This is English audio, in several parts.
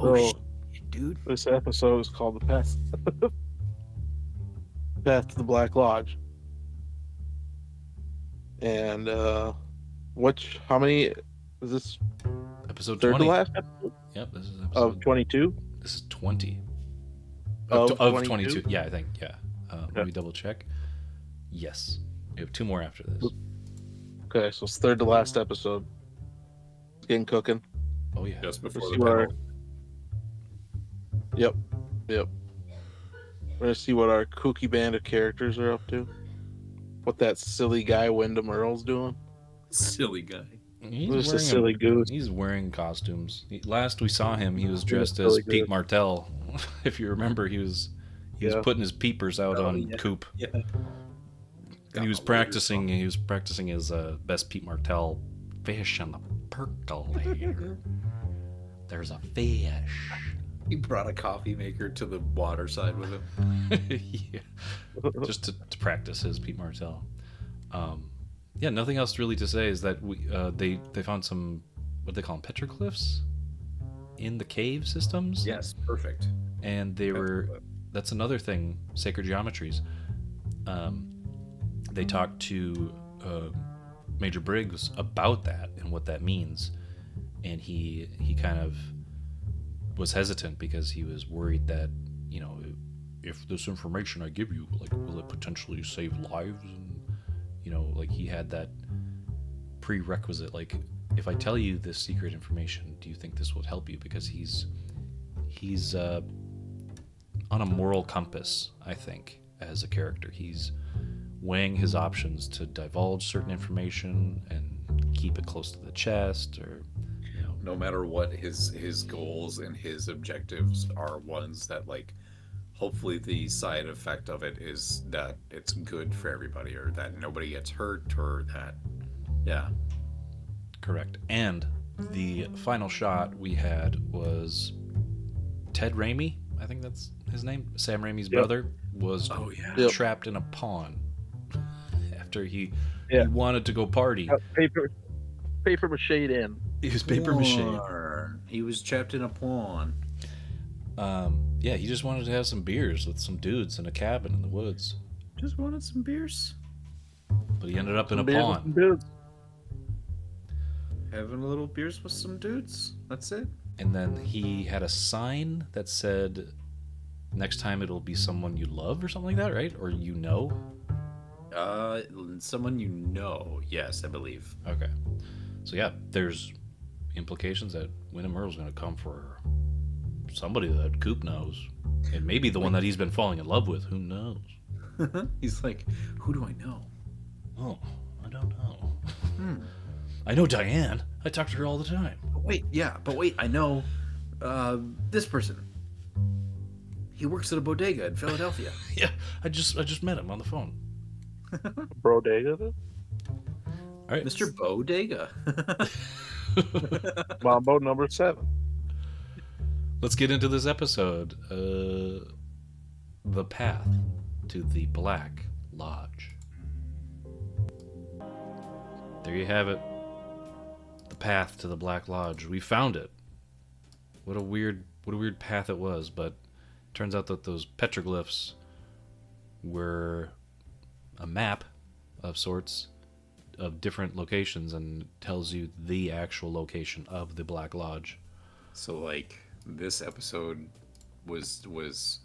Oh, So shit, dude. this episode is called "The Path." Path to the Black Lodge. And how many is this? Episode Third 20. to last episode Yep, this is of episode 22. This is 20. Of Of 22? 22. Yeah, I think. Yeah. Let Okay. me double check. Yes. We have 2 more after this. Okay, so it's third to last episode. It's getting cooking. Oh, yeah. Just before Let's the see what our- panel. Yep. We're gonna see what our kooky band of characters are up to. What that silly guy Windom Earle's doing. Silly guy. Just a silly goose. He's wearing costumes. Last we saw him, he was He's a dressed as silly Pete goose. Martell. If you remember, he was Yeah. putting his peepers out Oh, on yeah. Coop. Yeah. And he was practicing his best Pete Martell fish on the percolator. There's a fish. He brought a coffee maker to the water side with him. Yeah. Just to practice his Pete Martell. Yeah, nothing else really to say is that they found some, what do they call them, petroglyphs in the cave systems. Yes, perfect. And that's another thing, sacred geometries. They talked to Major Briggs about that and what that means, and he kind of was hesitant because he was worried that, if this information I give you, like, will it potentially save lives? And he had that prerequisite, like, if I tell you this secret information, do you think this would help you? Because he's on a moral compass, I think, as a character. He's weighing his options to divulge certain information and keep it close to the chest, or No matter what, his goals and his objectives are ones that, like, hopefully the side effect of it is that it's good for everybody, or that nobody gets hurt, or that, yeah. correct. And the final shot we had was Ted Raimi, I think that's his name, Sam Raimi's brother, was trapped in a pond after he wanted to go party. Paper mache in. He was paper mache. He was trapped in a pond. Yeah, he just wanted to have some beers with some dudes in a cabin in the woods. Just wanted some beers. But he ended up in a Beers with pond. some dudes. Having a little beers with some dudes. That's it. And then he had a sign that said, next time it'll be someone you love or something like that, right? Or Someone you know. Yes, I believe. Okay. So yeah, there's implications that Windom Earle's going to come for somebody that Coop knows. It may be the one that he's been falling in love with. Who knows? He's like, who do I know? Oh, I don't know. I know Diane. I talk to her all the time. But wait, I know this person. He works at a bodega in Philadelphia. Yeah, I just met him on the phone. Bodega. All right. Mr. Bodega. Mambo number 7. Let's get into this episode. The Path to the Black Lodge. There you have it. The path to the Black Lodge. We found it. What a weird path it was, but turns out that those petroglyphs were a map of sorts of different locations and tells you the actual location of the Black Lodge. So, like, this episode was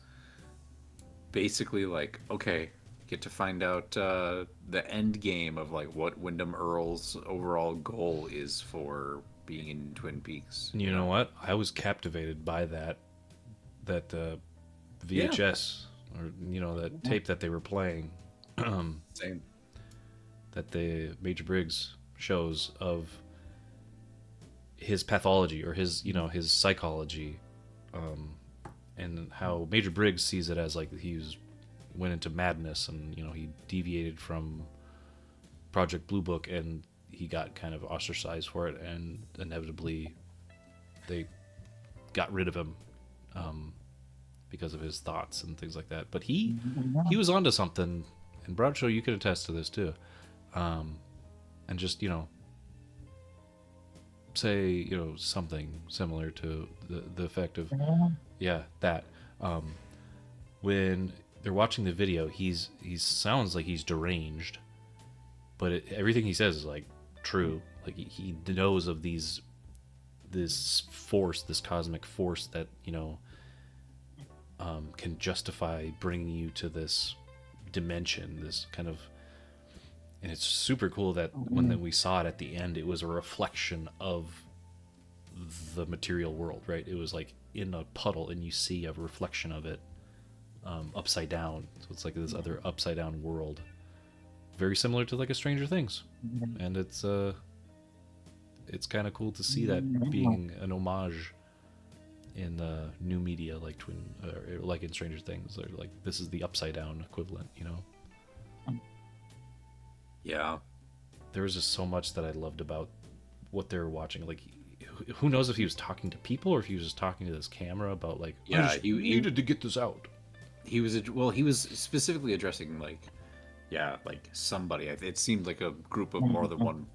basically like, okay, get to find out the end game of, like, what Windom Earle's overall goal is for being in Twin Peaks. You know what? I was captivated by that VHS or that tape that they were playing. Same. That the Major Briggs shows of his pathology or his psychology, and how Major Briggs sees it as like went into madness, and he deviated from Project Blue Book, and he got kind of ostracized for it, and inevitably they got rid of him because of his thoughts and things like that. But he was onto something, and Broadshow, you could attest to this too. And just say, you know, something similar to the effect of, yeah, that. Um, when they're watching the video, he sounds like he's deranged, but everything he says is like true. Like he knows of this force, this cosmic force that, you know, can justify bringing you to this dimension, this kind of. And it's super cool that when we saw it at the end, it was a reflection of the material world, right? It was like in a puddle, and you see a reflection of it upside down. So it's like this other upside down world, very similar to like a Stranger Things, and it's kind of cool to see that being an homage in the new media, like like in Stranger Things, or like this is the upside down equivalent, you know. Yeah. There was just so much that I loved about what they were watching. Like, who knows if he was talking to people or if he was just talking to this camera about like, Yeah, he needed to get this out. He was specifically addressing like, yeah, like somebody. It seemed like a group of more than one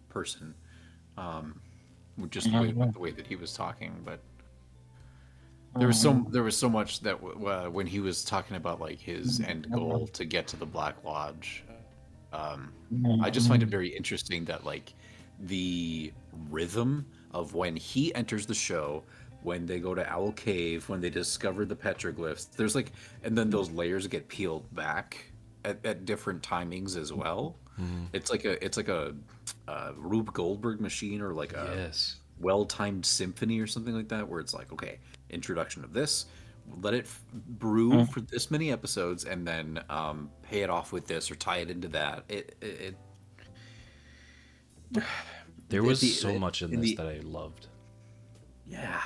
person, just the way that he was talking. But there was so much that when he was talking about like his end goal to get to the Black Lodge. I just find it very interesting that like the rhythm of when he enters the show, when they go to Owl Cave, when they discover the petroglyphs, there's like, and then those layers get peeled back at different timings as well. It's like a Rube Goldberg machine, or like a well-timed symphony or something like that, where it's like, okay, introduction of this, let it brew for this many episodes, and then pay it off with this or tie it into that. There was so much in this that I loved. Yeah,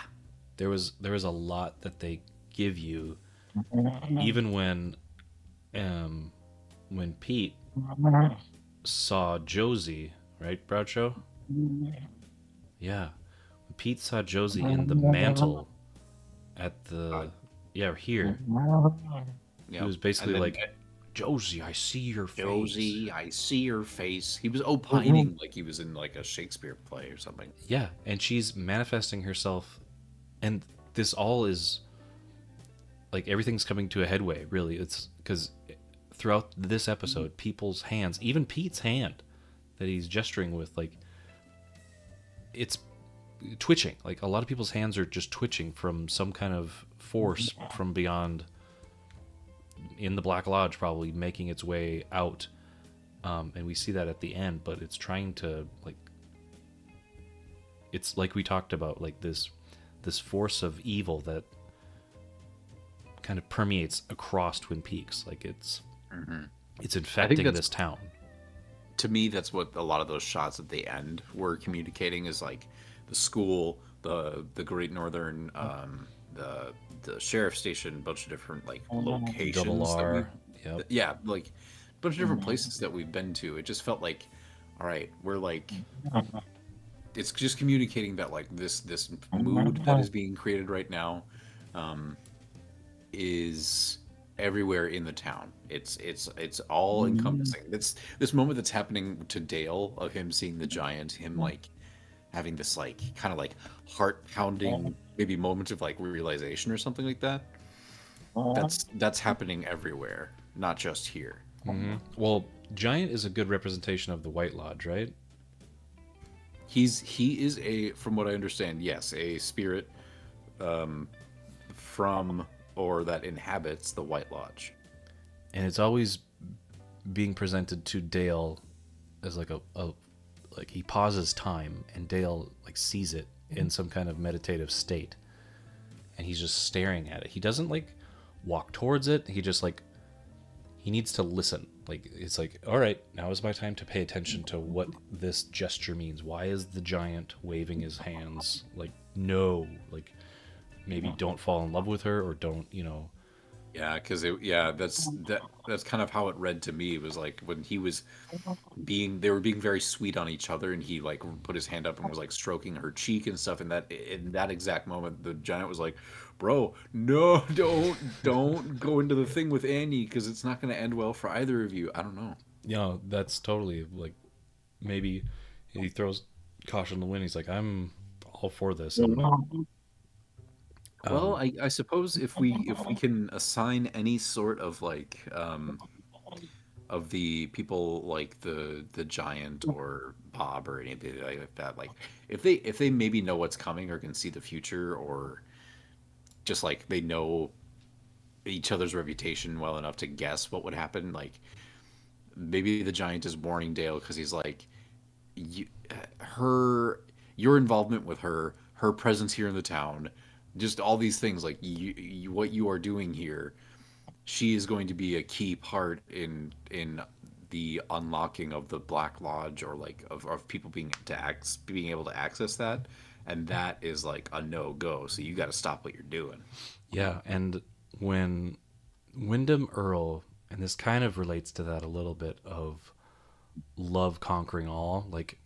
there was a lot that they give you, even when Pete saw Josie, right, Bradshaw? Yeah, when Pete saw Josie in the mantle at the here. He was basically like, Josie, I see your face. Josie, I see your face. He was opining like he was in like a Shakespeare play or something. Yeah, and she's manifesting herself, and this all is like everything's coming to a headway. Really, it's because throughout this episode, people's hands, even Pete's hand that he's gesturing with, like it's twitching. Like a lot of people's hands are just twitching from some kind of force from beyond, in the Black Lodge, probably making its way out, and we see that at the end. But it's trying to, like, it's like we talked about, like this force of evil that kind of permeates across Twin Peaks. Like it's infecting this town. To me, that's what a lot of those shots at the end were communicating, is like the school, the Great Northern, the sheriff station, a bunch of different like locations. Double R. Yep. Yeah, like a bunch of different places that we've been to. It just felt like, all right, we're like, it's just communicating that like this mood that is being created right now is everywhere in the town. It's all encompassing. This moment that's happening to Dale, of him seeing the giant, him like having this like kind of like heart pounding maybe moment of like realization or something like that. That's happening everywhere, not just here. Well, giant is a good representation of the White Lodge, right? He is from what I understand, yes, a spirit from or that inhabits the White Lodge. And it's always being presented to Dale as like a like he pauses time, and Dale like sees it in some kind of meditative state, and he's just staring at it. He doesn't like walk towards it. He just like, he needs to listen. Like it's like, all right, now is my time to pay attention to what this gesture means. Why is the giant waving his hands? Like, no, like maybe don't fall in love with her, or don't, you know. Yeah, because that's kind of how it read to me. It was like when they were being very sweet on each other, and he like put his hand up and was like stroking her cheek and stuff. And that in that exact moment, the giant was like, "Bro, no, don't go into the thing with Annie, because it's not going to end well for either of you." I don't know. Yeah, that's totally like, maybe he throws caution the wind. He's like, I'm all for this, and Well, um, I suppose if we can assign any sort of like of the people like the giant or Bob or anything like that, like if they maybe know what's coming or can see the future or just like they know each other's reputation well enough to guess what would happen, like maybe the giant is warning Dale because he's like you, her your involvement with her presence here in the town, just all these things like what you are doing here, she is going to be a key part in the unlocking of the Black Lodge or like of people being able to access that, and that is like a no go. So you got to stop what you're doing. yeah, and when Windom Earle, and this kind of relates to that a little bit of love conquering all, like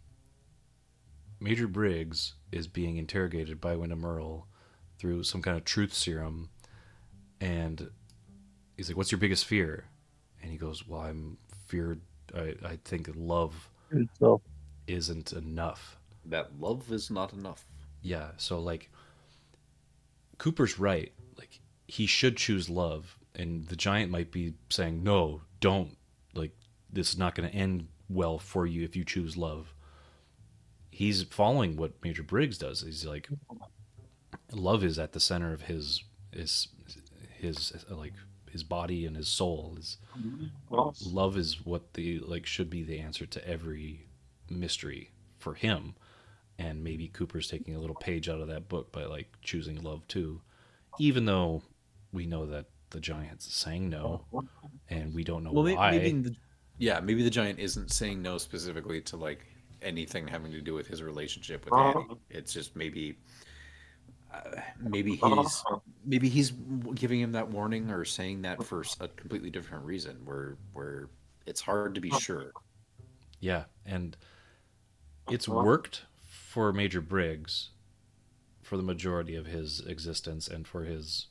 Major Briggs is being interrogated by Windom Earle through some kind of truth serum, and he's like, "What's your biggest fear?" And he goes, "Well, I'm feared. I think love So, isn't enough." That love is not enough. Yeah, so like Cooper's right. Like he should choose love, and the giant might be saying, "No, don't. Like this is not going to end well for you if you choose love." He's following what Major Briggs does. He's like, love is at the center of his his like his body and his soul. His love is what the like should be the answer to every mystery for him. And maybe Cooper's taking a little page out of that book by like choosing love too, even though we know that the giant's saying no, and we don't know Well, maybe why. yeah, maybe the giant isn't saying no specifically to like anything having to do with his relationship with Annie. It's just maybe he's giving him that warning or saying that for a completely different reason where it's hard to be sure. Yeah, and it's worked for Major Briggs for the majority of his existence and for his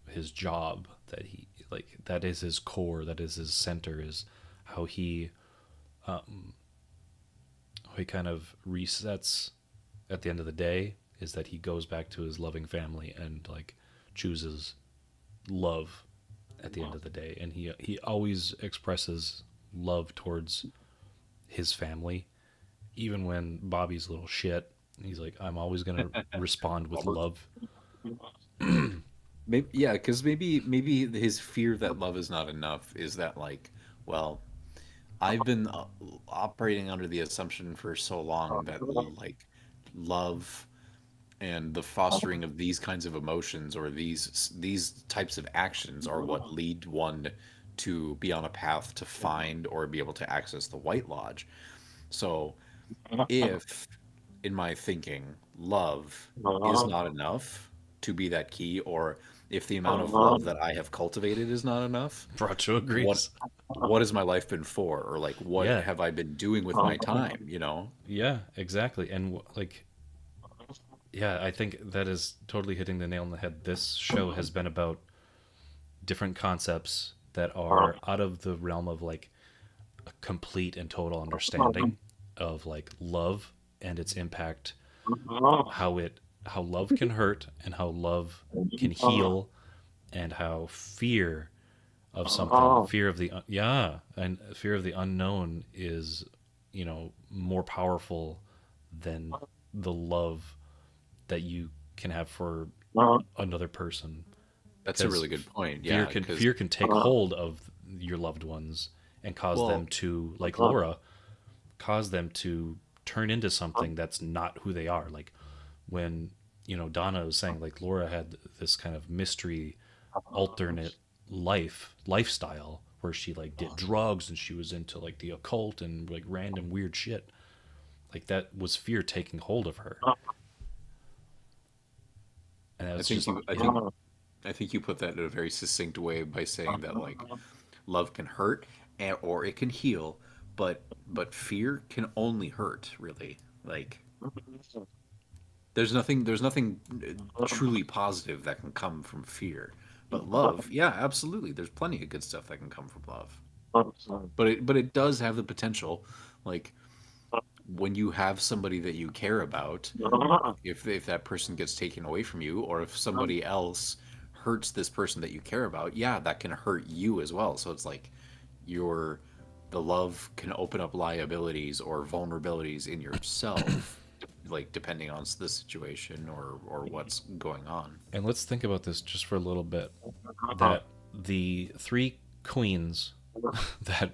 his job that he like that is his core, that is his center, is how um he kind of resets at the end of the day, is that he goes back to his loving family and like chooses love at the end of the day, and he always expresses love towards his family even when Bobby's a little shit. He's like, I'm always gonna respond with Robert. love. Maybe yeah, because maybe his fear that love is not enough is that like, well, I've been operating under the assumption for so long that like love and the fostering of these kinds of emotions or these types of actions are what lead one to be on a path to find or be able to access the White Lodge. So if in my thinking love is not enough to be that key, or if the amount of love that I have cultivated is not enough, Bracho what agrees. what has my life been for, or like what Yeah, have I been doing with my time, you know? yeah, exactly. And like, yeah, I think that is totally hitting the nail on the head. This show has been about different concepts that are out of the realm of like a complete and total understanding of like love and its impact, how it how love can hurt and how love can heal, and how fear of something, fear of the yeah, and fear of the unknown is, more powerful than the love that you can have for another person, That's a because really good point. fear Yeah, can because fear can take hold of your loved ones and cause them well, to, like Laura, cause them to turn into something that's not who they are. Like when, Donna was saying like Laura had this kind of mystery alternate lifestyle where she like did drugs and she was into like the occult and like random weird shit. Like that was fear taking hold of her. And that I was think just you I think I think you put that in a very succinct way by saying that like love can hurt or it can heal, but fear can only hurt, really. Like there's nothing truly positive that can come from fear. But love, yeah, absolutely. There's plenty of good stuff that can come from love. But it does have the potential, like when you have somebody that you care about, if that person gets taken away from you, or if somebody else hurts this person that you care about, yeah, that can hurt you as well. So it's like your the love can open up liabilities or vulnerabilities in yourself, like depending on the situation or what's going on. And let's think about this just for a little bit. That the three queens that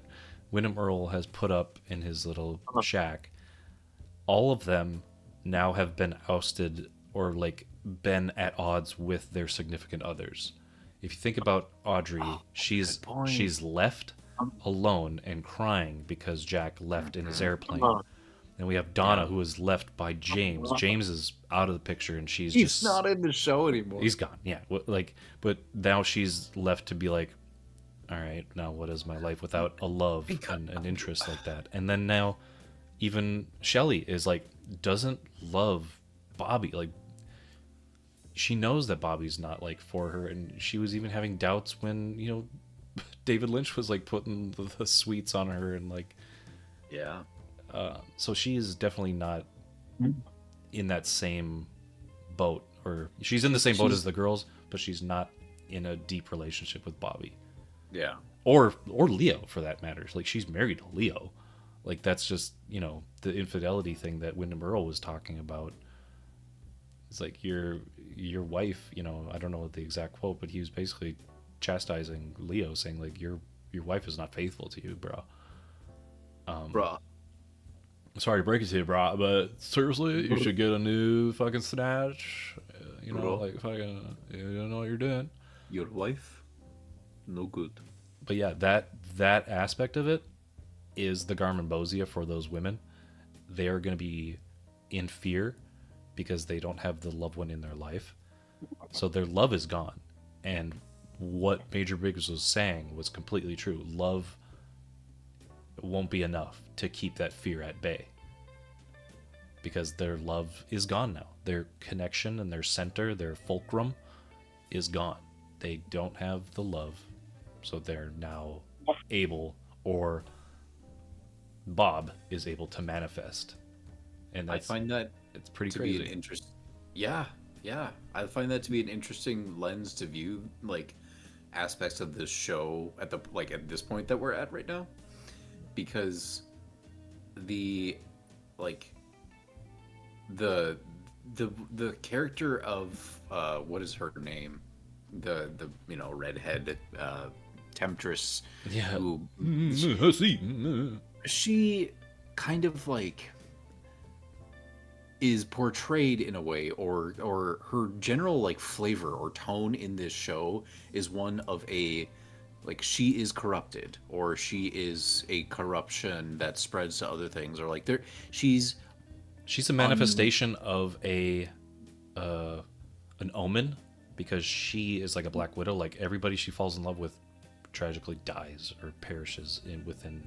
Windom Earle has put up in his little shack, all of them now have been ousted or like been at odds with their significant others. If you think about Audrey, she's good point. she's left alone and crying because Jack left in his airplane. And we have Donna, who is left by James. James is out of the picture, and she's He's just not in the show anymore. he's gone. Yeah, like, but now she's left to be like, all right, now what is my life without a love and an interest like that? And then now, even Shelly is like doesn't love Bobby. Like, she knows that Bobby's not like for her, and she was even having doubts when David Lynch was like putting the sweets on her and like. Yeah. So she is definitely not in that same boat, or she's in the same boat as the girls, but she's not in a deep relationship with Bobby. Yeah. Or Leo, for that matter. Like, she's married to Leo. Like, that's just, the infidelity thing that Windom Earle was talking about. It's like your wife, I don't know the exact quote, but he was basically chastising Leo, saying like your wife is not faithful to you, bro. Bruh. Sorry to break it to you, bro, but seriously, you should get a new fucking snatch. Bro. Like fucking, you don't know what you're doing. Your wife? No good. But yeah, that aspect of it is the Garmonbozia for those women. They are going to be in fear because they don't have the loved one in their life. So their love is gone. And what Major Briggs was saying was completely true. Love won't be enough to keep that fear at bay. Because their love is gone now. Their connection and their center, their fulcrum, is gone. They don't have the love. So they're now able, or Bob is able to manifest. And I find that it's pretty to crazy. be an interest. Yeah, yeah. I find that to be an interesting lens to view like aspects of this show at this point that we're at right now, because the the character of what is her name, the redhead temptress, Yeah. who she kind of like is portrayed in a way, or her general like flavor or tone in this show is one of a like she is corrupted, or she is a corruption that spreads to other things, or like she's a manifestation of an omen, because she is like a Black Widow. Like, everybody she falls in love with tragically dies or perishes within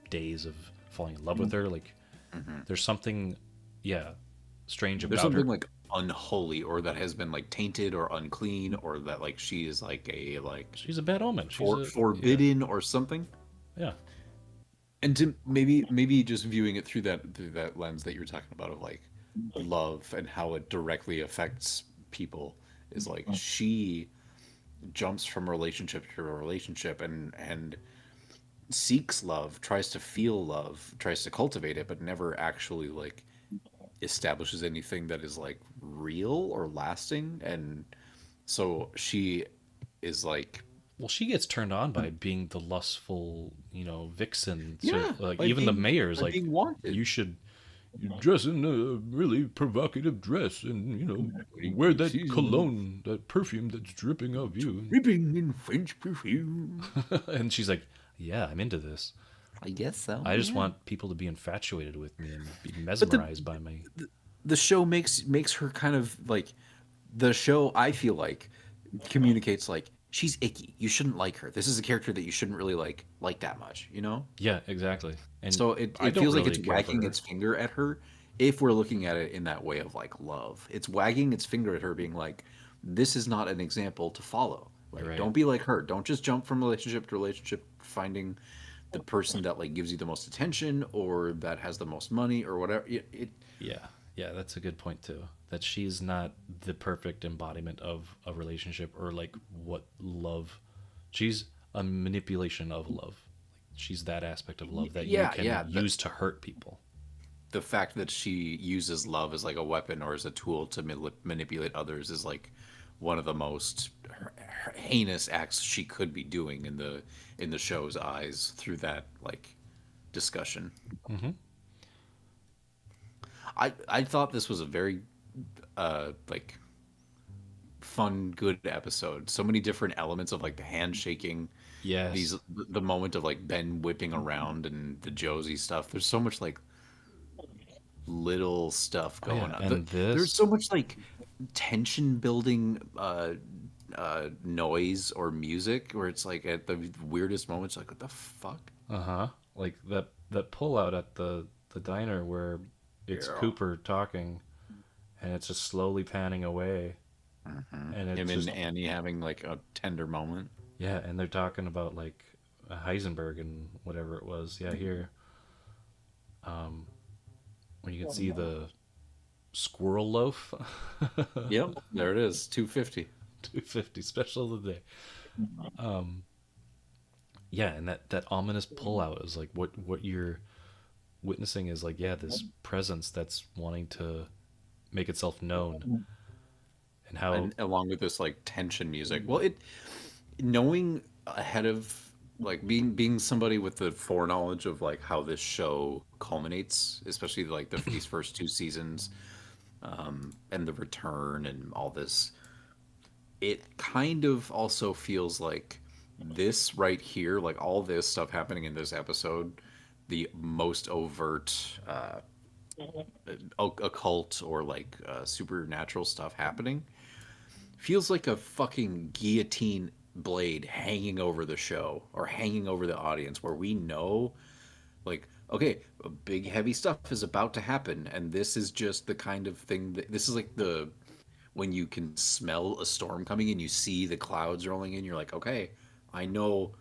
days of falling in love with her. Like, there's something, strange about there's something her. like unholy, or that has been like tainted or unclean, or that like she is like a She's a bad omen. She's forbidden or something. Yeah. And to maybe just viewing it through that lens that you're talking about of like love and how it directly affects people, is like she jumps from relationship to relationship and seeks love, tries to feel love, tries to cultivate it, but never actually like establishes anything that is like real or lasting. And so she is like, Well, she gets turned on by being the lustful, vixen. Yeah, So, like, by even the being- mayor's by like, being wanted. you should dress in a really provocative dress and, wear that cologne, that perfume that's dripping of you. dripping in French perfume. And she's like, yeah, I'm into this. I guess so. I just want people to be infatuated with me and be mesmerized by me. The show makes her kind of like, the show, I feel like, communicates like she's icky. You shouldn't like her. This is a character that you shouldn't really like that much, Yeah, exactly. And So it I don't feels like really it's care for wagging her. its finger at her. If we're looking at it in that way of like love, it's wagging its finger at her, being like, "This is not an example to follow. Like, Right. don't be like her. Don't just jump from relationship to relationship, finding the person that like gives you the most attention or that has the most money or whatever. Yeah, that's a good point too. That she's not the perfect embodiment of a relationship or like what love. She's a manipulation of love. She's that aspect of love that you Yeah, can yeah. use to hurt people. The fact that she uses love as like a weapon or as a tool to manipulate others is like one of the most heinous acts she could be doing in the show's eyes through that like discussion. Mm-hmm. I thought this was a very like fun, good episode. So many different elements of like the handshaking, Yes. the moment of like Ben whipping around and the Josie stuff. There's so much like little stuff Oh, yeah, going on. and There's this. so much like tension building noise or music where it's like at the weirdest moments, like what the fuck? Uh huh. Like that pull out at the diner where it's Yeah. Cooper talking, and it's just slowly panning away, and Him it's and just Annie having like a tender moment. yeah, and they're talking about like Heisenberg and whatever it was. Yeah, here, when you can see the squirrel loaf, Yep, there it is, 250. 250 special of the day. Yeah, and that ominous pullout is like what you're witnessing is like, yeah, this presence that's wanting to make itself known, and how And along with this like tension music. Well, it knowing ahead of like being somebody with the foreknowledge of like how this show culminates, especially like these first two seasons, and the return and all this, it kind of also feels like this right here, like all this stuff happening in this episode, the most overt occult or like supernatural stuff happening, feels like a fucking guillotine blade hanging over the show or hanging over the audience where we know like okay, big heavy stuff is about to happen and this is just the kind of thing that this is like the when you can smell a storm coming and you see the clouds rolling in, you're like, okay, I know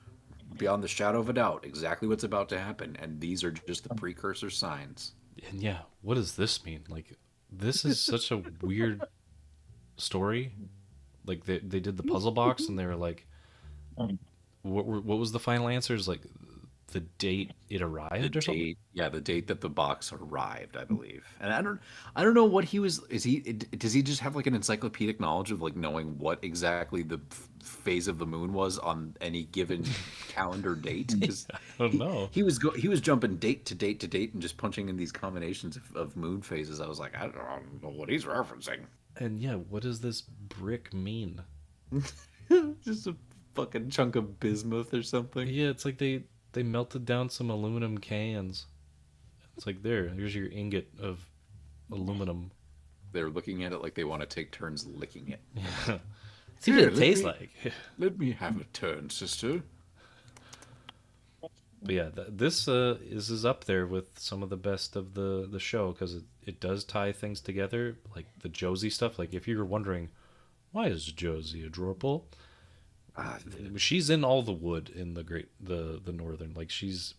beyond the shadow of a doubt exactly what's about to happen, and these are just the precursor signs. and yeah, what does this mean? Like, this is such a weird story. Like they did the puzzle box and they were like, what was the final answers? Like the date it The arrived or something? date, yeah, the date that the box arrived, I believe. And I don't know what he was. Is he? Does he just have like an encyclopedic knowledge of like knowing what exactly the phase of the moon was on any given calendar date? Because I don't know. he was jumping date to date to date and just punching in these combinations of moon phases. I was like, I don't know what he's referencing. And yeah, what does this brick mean? Just a fucking chunk of bismuth or something. Yeah, it's like they melted down some aluminum cans. It's like here's your ingot of aluminum. They're looking at it like they want to take turns licking it. See what Here, it tastes like. Let me have a turn, sister. But yeah, this is up there with some of the best of the show because it does tie things together, like the Josie stuff. Like if you're wondering why is Josie a drawer pull, Ah, she's in all the wood in the northern. Like she's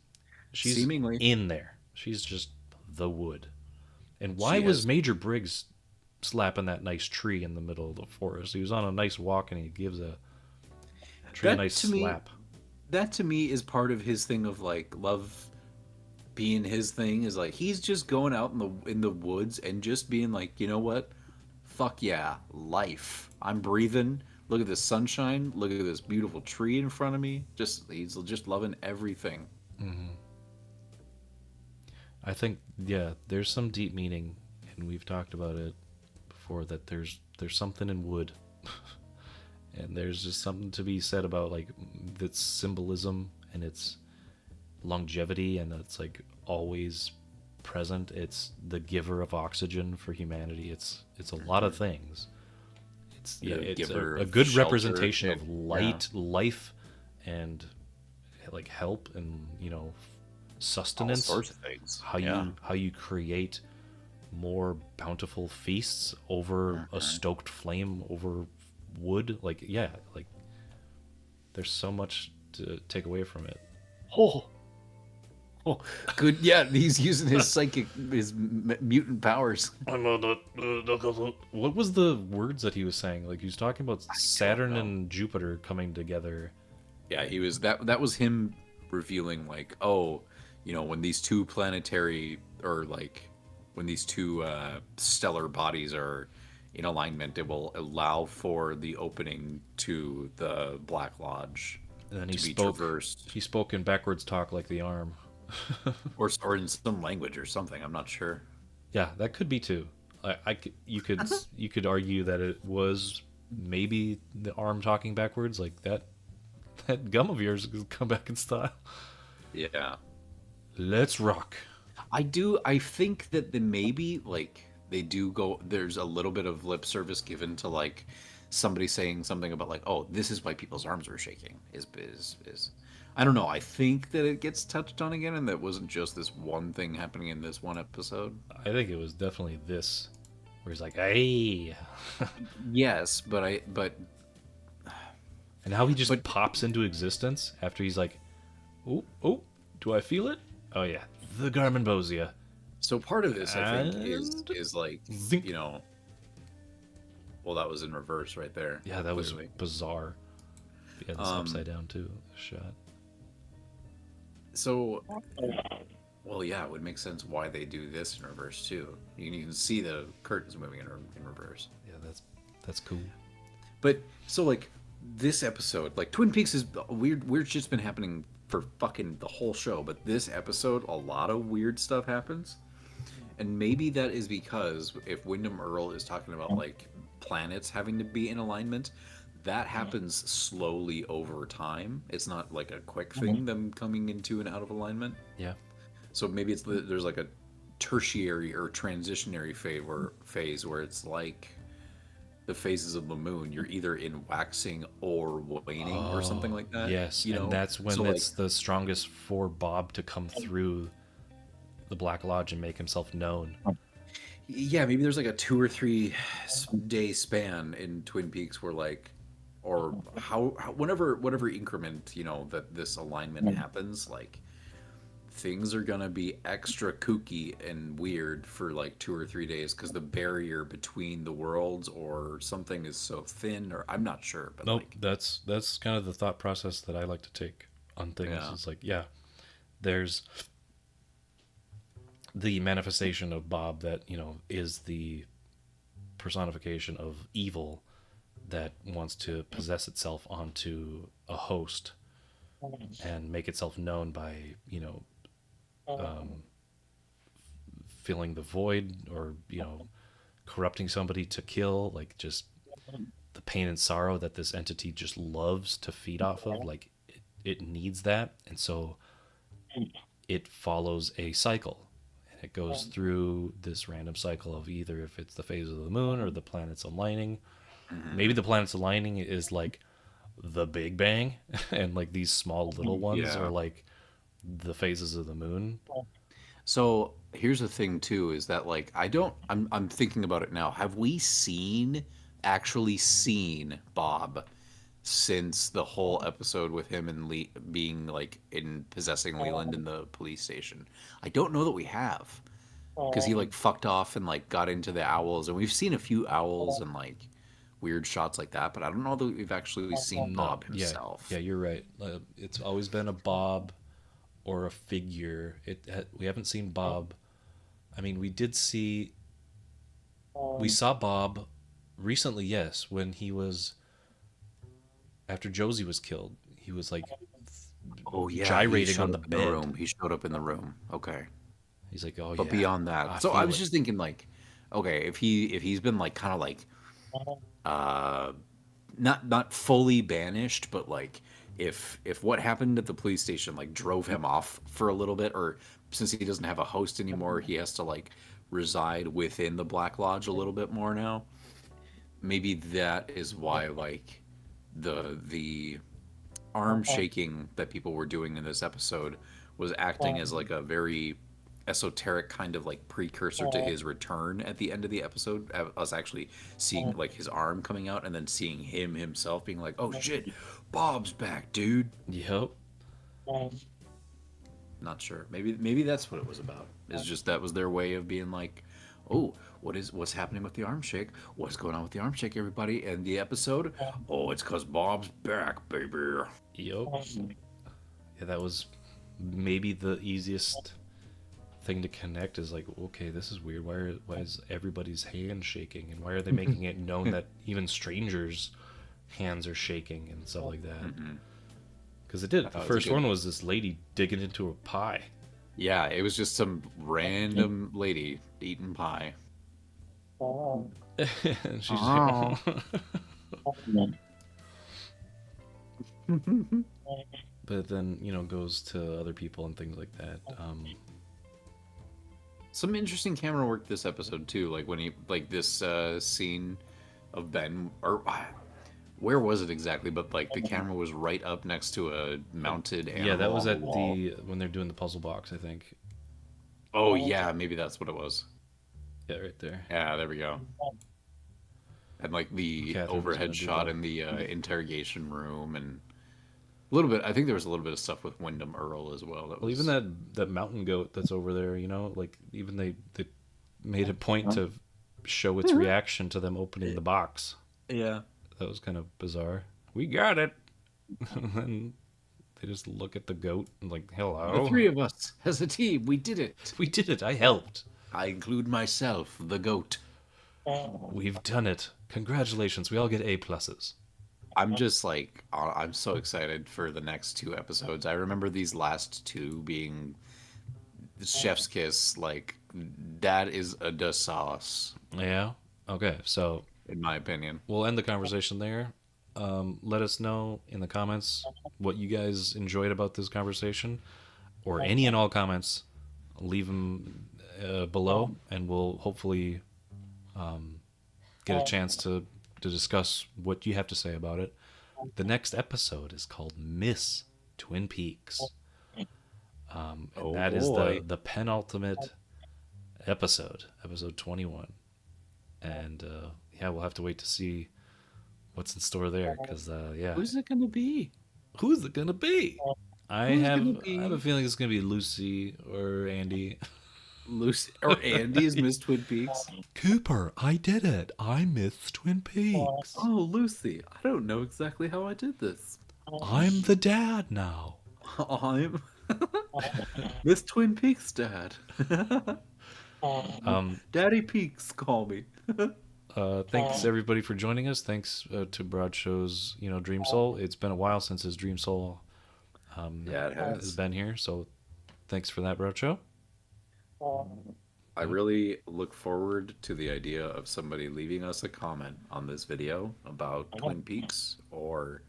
seemingly, in there. She's just the wood. And why she was has Major Briggs slapping that nice tree in the middle of the forest? He was on a nice walk and he gives a tree a that nice to me. slap. That to me is part of his thing of like love being his thing is like he's just going out in the woods and just being like, you know what? Fuck yeah, life. I'm breathing. Look at this sunshine. Look at this beautiful tree in front of me. He's just loving everything. I think yeah, there's some deep meaning, and we've talked about it before that there's something in wood, and there's just something to be said about like its symbolism and its longevity, and it's like always present. It's the giver of oxygen for humanity. It's a lot of things. It's yeah, The it's giver a of good shelter representation of and- light, life, and like help and all sustenance. sorts of things. How you create more bountiful feasts over a stoked flame over wood. Like yeah, like there's so much to take away from it. Oh, Oh, good. Yeah, he's using his mutant powers. What was the words that he was saying? Like he was talking about Saturn know. and Jupiter coming together. Yeah, he was that was him revealing like, oh, when these two planetary or like when these two stellar bodies are in alignment, it will allow for the opening to the Black Lodge And then to be traversed, he spoke in backwards talk like the arm. or in some language or something. I'm not sure. Yeah, that could be too. You could argue that it was maybe the arm talking backwards, like that gum of yours could come back in style. Yeah, Let's rock. I think that the maybe like they do go. There's a little bit of lip service given to like somebody saying something about like, oh, this is why people's arms are shaking. Is I don't know. I think that it gets touched on again, and that wasn't just this one thing happening in this one episode. I think it was definitely this, where he's like, "Hey," Yes, and how he just pops into existence after he's like, "Oh, oh, do I feel it? Oh yeah, the Garmonbosia." so part of this I think And- is like Zink. well, that was in reverse right there. Yeah, that was clearly. bizarre. Yeah, this upside down too. The shot. So, well, yeah, it would make sense why they do this in reverse too. You can see the curtains moving in reverse. Yeah, that's cool. But so like this episode, like Twin Peaks is weird shit's been happening for fucking the whole show, but this episode a lot of weird stuff happens. And maybe that is because if Windom Earle is talking about like planets having to be in alignment, that happens slowly over time. It's not like a quick thing, them coming into and out of alignment. Yeah. So maybe there's like a tertiary or transitionary phase where it's like the phases of the moon. You're either in waxing or waning or something like that. Yes, and that's when So, it's the strongest for Bob to come through the Black Lodge and make himself known. yeah, maybe there's like a 2 or 3 day span in Twin Peaks where like, or how whatever increment that this alignment happens, like things are gonna be extra kooky and weird for like 2 or 3 days because the barrier between the worlds or something is so thin, or I'm not sure, but Nope, like that's kind of the thought process that I like to take on things. Yeah. It's like, yeah, there's the manifestation of Bob that is the personification of evil that wants to possess itself onto a host and make itself known by filling the void or corrupting somebody to kill, like just the pain and sorrow that this entity just loves to feed off of. Like it needs that, and so it follows a cycle, and it goes through this random cycle of either if it's the phase of the moon or the planets aligning. Maybe the planets aligning is like the Big Bang, and like these small little ones Yeah. are like the phases of the moon. So here's the thing too, is that like I'm thinking about it now. Have we actually seen Bob since the whole episode with him and being like in possessing Leland in the police station? I don't know that we have, because he like fucked off and like got into the owls, and we've seen a few owls and like weird shots like that, but I don't know that we've actually seen Bob himself. Yeah, you're right. It's always been a Bob or a figure. We haven't seen Bob. I mean, we saw Bob recently, yes, when he was after Josie was killed. He was like Oh yeah, he gyrating showed on the up in bed. room. He showed up in the room. Okay. He's like, oh But yeah. beyond that, I so I feel was it. just thinking like, okay, if he's been like kind of like not fully banished, but like if what happened at the police station like drove him off for a little bit, or since he doesn't have a host anymore, he has to like reside within the Black Lodge a little bit more now. Maybe that is why like the arm shaking that people were doing in this episode was acting as like a very esoteric kind of like precursor to his return at the end of the episode, us actually seeing like his arm coming out and then seeing him himself being like, oh shit, Bob's back, dude. Yep. Not sure. Maybe that's what it was about. It's just that was their way of being like, oh, what's happening with the arm shake? What's going on with the arm shake, everybody? And the episode, oh, it's because Bob's back, baby. Yep. Yeah, that was maybe the easiest thing to connect. Is like, okay, this is weird. Why is everybody's hand shaking, and why are they making it known that even strangers' hands are shaking and stuff like that? Because it did. The first one was this lady digging into a pie. Yeah, it was just some random lady eating pie. And she's like, but then goes to other people and things like that. Some interesting camera work this episode too. Like when he this scene of Ben, or where was it exactly? But like the camera was right up next to a mounted animal. Yeah, that was on at the wall. when they're doing the puzzle box, I think. Oh yeah, maybe that's what it was. Yeah, right there. Yeah, there we go. And like the Catherine's overhead gonna do shot that. in the interrogation room, and a little bit. I think there was a little bit of stuff with Windom Earle as well. Well, even that mountain goat that's over there, like even they made a point to show its reaction to them opening the box. Yeah. That was kind of bizarre. We got it. And then they just look at the goat and like, hello. The three of us as a team, we did it. We did it. I helped. I include myself, the goat. We've done it. Congratulations. We all get A pluses. I'm just like, I'm so excited for the next two episodes. I remember these last two being Chef's Kiss. Like, that is a de sauce, Yeah. Okay. So in my opinion. we'll end the conversation there. Let us know in the comments what you guys enjoyed about this conversation, or any and all comments. Leave them below, and we'll hopefully get a chance to discuss what you have to say about it. The next episode is called Miss Twin Peaks. And Oh, that is boy. the penultimate episode 21. And yeah, we'll have to wait to see what's in store there, because yeah, Who's it gonna be? who's it gonna be? I Who's have gonna be? I have a feeling it's gonna be Lucy or Andy. Lucy or Andy is Miss Twin Peaks. Cooper, I did it. I missed Twin Peaks. Oh, Lucy, I don't know exactly how I did this. I'm the dad now. I'm Miss Twin Peaks dad. Daddy Peaks, call me. Thanks everybody for joining us. Thanks to Broad Show's Dream Soul. It's been a while since his Dream Soul Yeah, it has has. been here, so thanks for that, Broad Show. I really look forward to the idea of somebody leaving us a comment on this video about Twin Peaks, or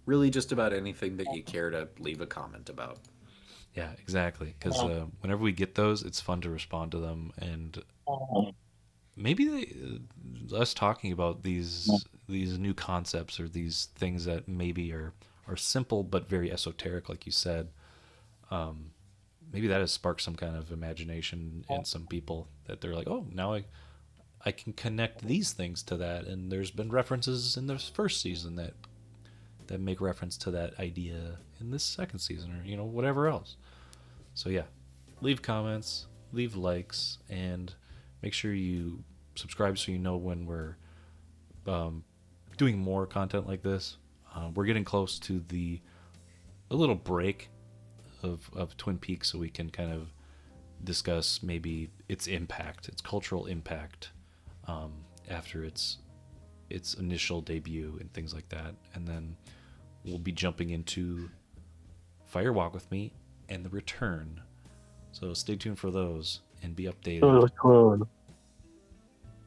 really just about anything that you care to leave a comment about. Yeah, exactly. Because whenever we get those, it's fun to respond to them, and maybe us talking about these new concepts, or these things that maybe are simple but very esoteric, like you said. Maybe that has sparked some kind of imagination in some people, that they're like, oh, now I can connect these things to that, and there's been references in this first season that make reference to that idea in this second season, or whatever else. So yeah, leave comments, leave likes, and make sure you subscribe so you know when we're doing more content like this. We're getting close to a little break of Twin Peaks, so we can kind of discuss maybe its impact, its cultural impact, after its initial debut and things like that. And then we'll be jumping into Fire Walk with Me and The Return. So stay tuned for those and be updated.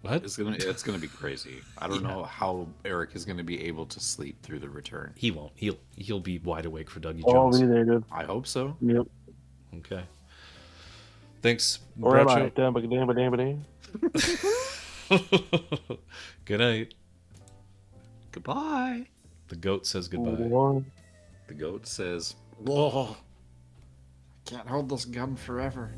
What? It's gonna be crazy. I don't know how Eric is gonna be able to sleep through the return. He won't. He'll be wide awake for Dougie I'll Jones. be there, dude. I hope so. Yep. Okay. Thanks, Or am I? Bradshaw. Good night. Goodbye. The goat says goodbye. The goat says, "Whoa, I can't hold this gun forever."